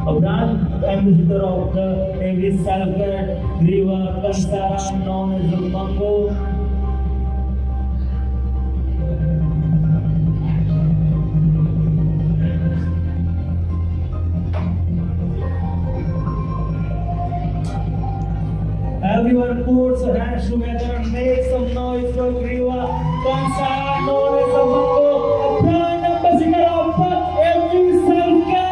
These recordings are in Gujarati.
a brand ambassador of the Navy self-care Griva Kansara known as the Mango. Everyone puts their hands together and make some noise for Griva Kansara known as the Mango, a brand ambassador of the Navy self-care.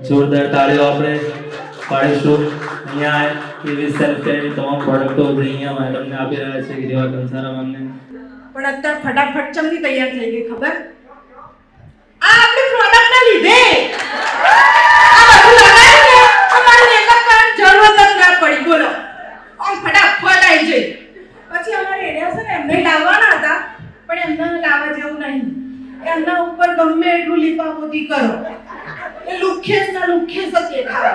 જોરદાર તાળીઓ આપણે પાડીશું. અહીંયા એવી સેલ્ફ કેરની તમામ પ્રોડક્ટો અહીંયા મેડમને આપી રહ્યા છે ગ્રીવા કંસારા મેમને. પણ અત્યારે ફટાફટ ચમની તૈયાર થઈ ગઈ ખબર? આ આપણી પ્રોડક્ટ ના લીધે આ બધું લગાવ્યું ને અમારું મેકઅપ કરવાની જરૂરત જ ના પડી. બોલો આમ ફટાફટ આવી જઈ. પછી અમારે એરિયા છે ને એમને લાવવાના હતા પણ એમને લાવવા જેવું નહીં. એમના ઉપર ગમે એટલું લીપાપોતી કરો એ લુખ્ખેસ જ દેખાય.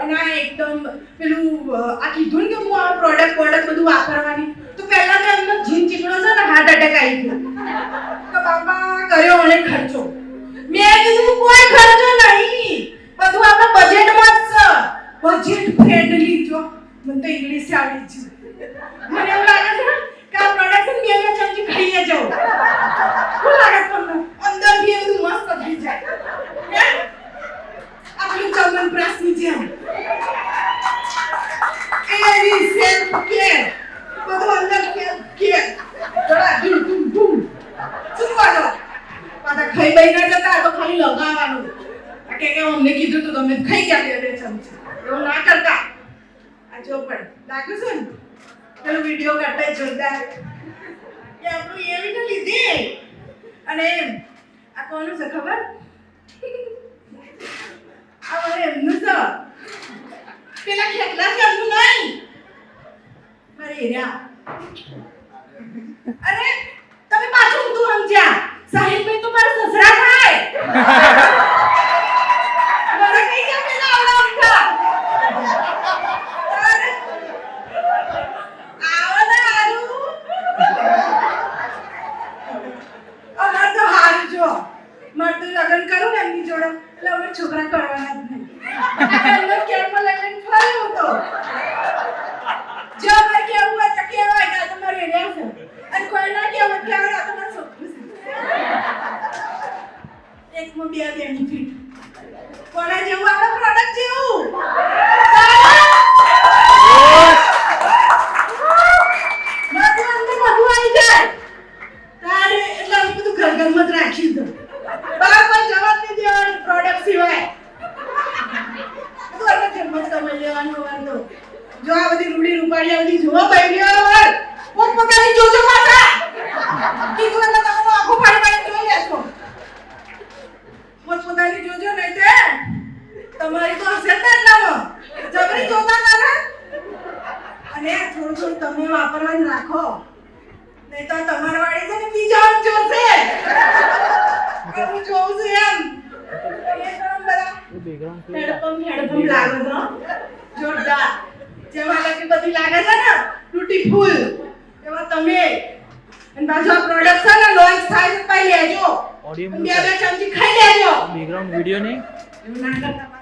અને આ એકદમ પેલું આ કીધું ને કે હું આ પ્રોડક્ટ બધું વાપરવાની તો પહેલા તો એમનો જીન ચીકણો છે ને હાર્ટ એટેક આવી ગયો કે બાપા કર્યો મને ખર્ચો. મેં કીધું કોઈ ખર્ચો નહીં, બધું આપણા બજેટમાં જ છે, બજેટ ફ્રેન્ડલી. જો મને તો ઇંગ્લિશ આવડી છે. મને એવું લાગે છે કે આ પ્રોડક્ટ મેં ચમચી ખાઈએ જાઉં. શું લાગે તમને? અંદરથી એ બધું મસ્ત થઈ જાય. આપણી ચમન પ્રેસની જેમ એવી સેલ્ફ કેર બધું અંદર કેર જરા ધૂમ ધૂમ શું કરો પાછા ખાઈ બઈ ના જતા તો ખાલી લગાવવાનું. કે અમને કીધું તું તમે ખાઈ ગયા બે ચમચી એવું ના કરતા. આ જો પણ લાગ્યું છે ને પેલો વિડીયો કરતા જોરદાર કે આપણું એવી તો લીધી. અને આ કોનું છે ખબર? આ મને એમનું છે, પેલા ખેતલા છે એમનું નહીં, મારે એરિયા. અરે તમે પાછું ઊંધું સમજ્યા. સાહિલભાઈ તો મારા સસરા થાય. મારા કઈ ગયા પેલા આવડા ઊંધા. આવો ને હારું. અમાર તો હારું જો મારે તો લગ્ન કરું ને એમની જોડે એટલે અમે છોકરા કરવાના જ નહીં. એમને કેરમાં લઈને ફર્યો હતો. જો અમારે કેવું હોય તો કહેવાય કે આ તમારે એરિયા છે, અને કોઈ ના કેવું કે આ તમારે છોકરું છે. એકમાં બે બેનિફિટ. કોના જેવું? આપણા પ્રોડક્ટ જેવું. બધું અંદર બધું આવી જાય તારે એટલે અમે બધું ઘરમાં જ રાખી દો. બહાર કોઈ જવા જ નહીં દેવાનું પ્રોડક્ટ સિવાય. બધું આપણે ઘરમાં જ કમાઈ લેવાનું વાંધો. જો આ બધી રૂડી રૂપાડી બધી જોવા બૈરીઓ પોતપોતાની જોજો પાછા. કીધું એટલે તમે આખો પાડી જોઈ લેશો. પોતપોતાની જોજો નહીં તે તમારી તો હશે જ એટલામાં જબરી જોતા કરે. અને થોડું તમે વાપરવાનું રાખો, નહીં તો તમારા વાળી છે ને બીજા જોશે. હું જોઉં છું એમ એ તરમ બધા હેડપંપ લાગે છે જોરદાર. જેમાં લાગે બધી લાગે છે ને બ્યુટીફુલ એવા તમે. અને પાછો આ પ્રોડક્ટ છે ને લોન્ચ થાય તો પાઈ લેજો. બે ચમચી ખાઈ લેજો. બેકગ્રાઉન્ડ વિડિયો નહીં એવું ના કરતા.